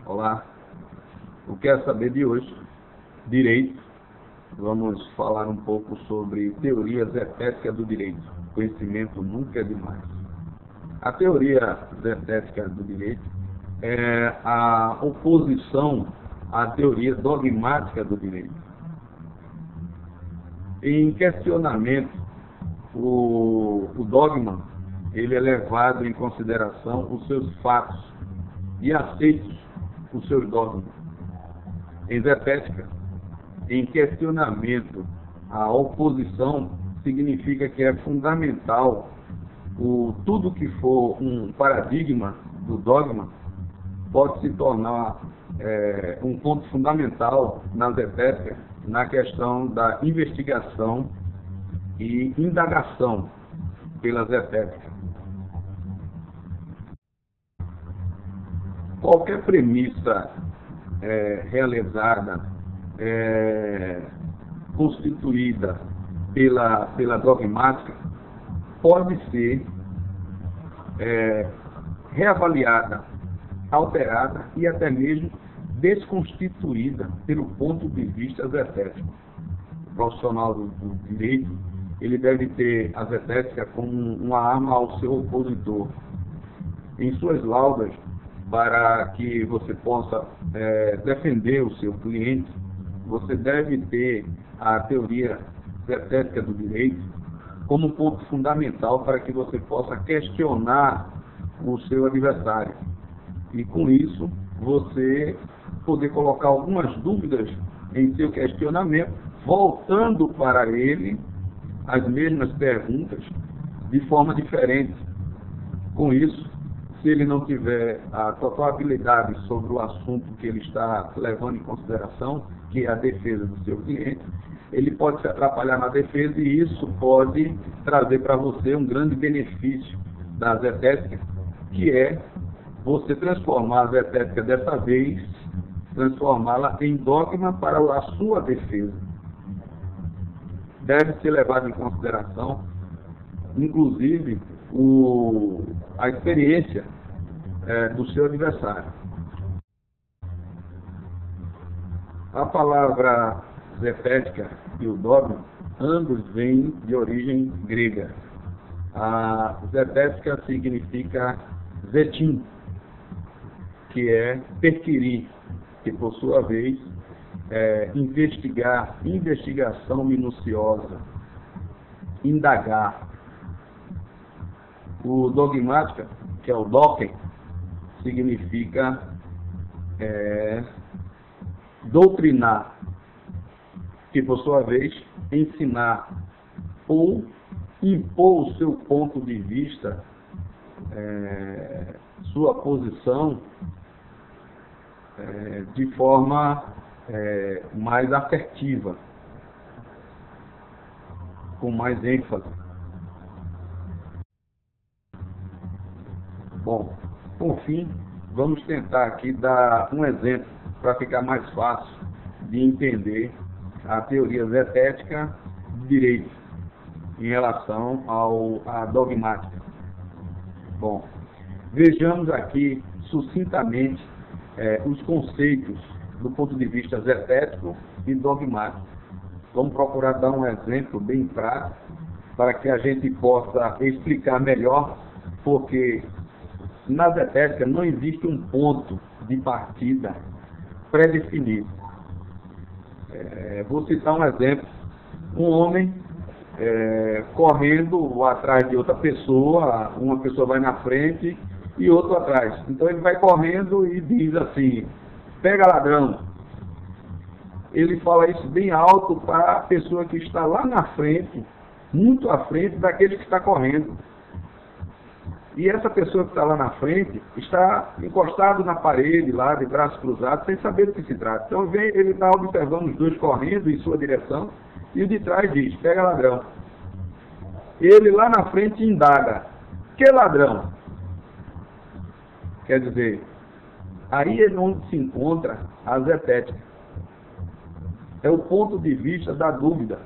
Olá, o Quer Saber de hoje, Direito. Vamos falar um pouco sobre teoria zetética do direito. Conhecimento nunca é demais. A teoria zetética do direito é a oposição à teoria dogmática do direito. Em questionamento, o dogma ele é levado em consideração os seus fatos e aceitos os seus dogmas. Em zetética, em questionamento, a oposição significa que é fundamental tudo que for um paradigma do dogma pode se tornar um ponto fundamental na zetética, na questão da investigação e indagação pela zetética. Qualquer premissa realizada, constituída pela dogmática, pode ser reavaliada, alterada e até mesmo desconstituída pelo ponto de vista zetético. O profissional do direito ele deve ter a zetética como uma arma ao seu opositor. Em suas laudas, para que você possa defender o seu cliente, você deve ter a teoria zetética do direito como ponto fundamental para que você possa questionar o seu adversário. E com isso, você poder colocar algumas dúvidas em seu questionamento, voltando para ele as mesmas perguntas de forma diferente. Com isso, se ele não tiver a total habilidade sobre o assunto que ele está levando em consideração, que é a defesa do seu cliente, ele pode se atrapalhar na defesa e isso pode trazer para você um grande benefício da zetética, que é você transformar a zetética dessa vez, transformá-la em dogma para a sua defesa. Deve ser levado em consideração, inclusive, a experiência do seu adversário. A palavra zetética e o dogma, ambos vêm de origem grega. A zetética significa zetim, que é perquirir, que por sua vez investigar, investigação minuciosa, indagar. O dogmática, que é o doken, significa doutrinar, que por sua vez ensinar ou impor o seu ponto de vista, sua posição de forma mais assertiva, com mais ênfase. Bom, por fim, vamos tentar aqui dar um exemplo para ficar mais fácil de entender a teoria zetética do direito em relação à dogmática. Bom, vejamos aqui sucintamente os conceitos do ponto de vista zetético e dogmático. Vamos procurar dar um exemplo bem prático para que a gente possa explicar melhor, porque na zetética não existe um ponto de partida pré-definido. Vou citar um exemplo. Um homem correndo atrás de outra pessoa, uma pessoa vai na frente e outro atrás. Então ele vai correndo e diz assim: pega ladrão. Ele fala isso bem alto para a pessoa que está lá na frente, muito à frente daquele que está correndo. E essa pessoa que está lá na frente está encostado na parede, lá de braços cruzados, sem saber do que se trata. Então ele está observando os dois correndo em sua direção, e o de trás diz: pega ladrão. Ele lá na frente indaga: que ladrão? Quer dizer, aí é onde se encontra a zetética. É o ponto de vista da dúvida,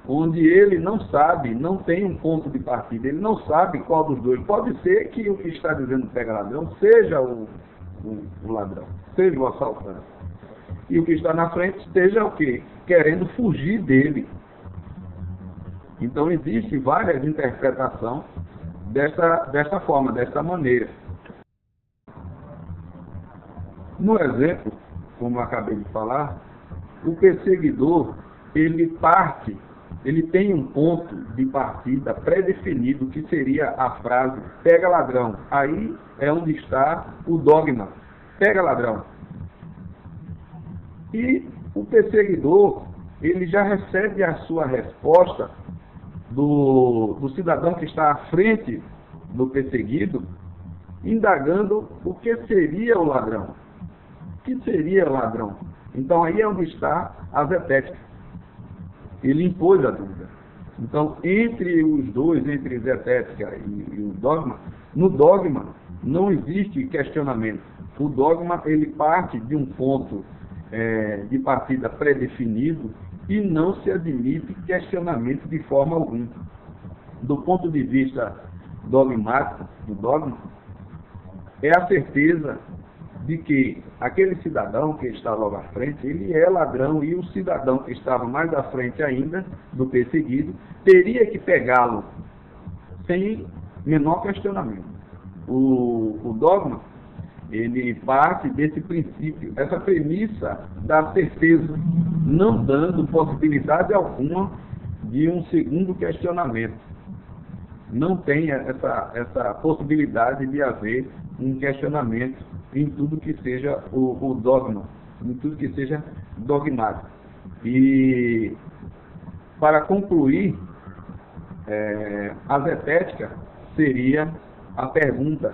onde ele não sabe, não tem um ponto de partida, ele não sabe qual dos dois. Pode ser que o que está dizendo pega ladrão seja o o ladrão, seja o assaltante. E o que está na frente esteja o quê? Querendo fugir dele. Então existe várias interpretações desta forma, desta maneira. No exemplo, como eu acabei de falar, o perseguidor, ele tem um ponto de partida pré-definido, que seria a frase, pega ladrão. Aí é onde está o dogma, pega ladrão. E o perseguidor, ele já recebe a sua resposta do cidadão que está à frente do perseguido, indagando o que seria o ladrão. O que seria o ladrão? Então aí é onde está a zetética. Ele impôs a dúvida. Então, entre os dois, entre zetética e o dogma, no dogma não existe questionamento. O dogma, ele parte de um ponto de partida pré-definido e não se admite questionamento de forma alguma. Do ponto de vista dogmático, do dogma, é a certeza de que aquele cidadão que está logo à frente, ele é ladrão, e o cidadão que estava mais à frente ainda, do perseguido, teria que pegá-lo sem menor questionamento. O dogma, ele parte desse princípio, essa premissa da certeza, não dando possibilidade alguma de um segundo questionamento. Não tem essa possibilidade de haver um questionamento em tudo que seja o dogma, em tudo que seja dogmático. E, para concluir, a zetética seria a pergunta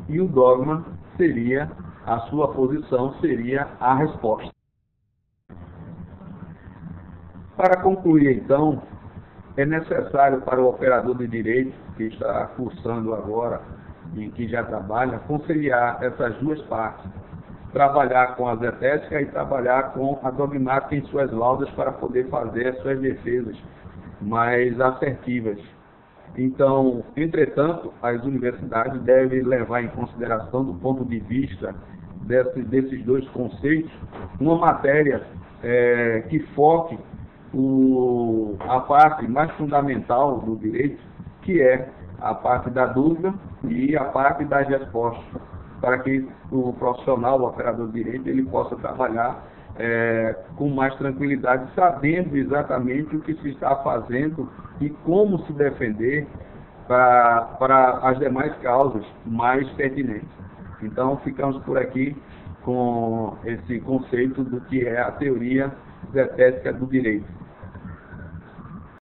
e o dogma seria, a sua posição seria a resposta. Para concluir, então, é necessário para o operador de direito, que está cursando agora e que já trabalha, conciliar essas duas partes. Trabalhar com a zetética e trabalhar com a dogmática em suas laudas para poder fazer as suas defesas mais assertivas. Então, entretanto, as universidades devem levar em consideração, do ponto de vista desses dois conceitos, uma matéria que foque a parte mais fundamental do direito, que é a parte da dúvida e a parte das respostas, para que o profissional, o operador de direito, ele possa trabalhar com mais tranquilidade, sabendo exatamente o que se está fazendo e como se defender para as demais causas mais pertinentes. Então, ficamos por aqui com esse conceito do que é a teoria zetética do direito.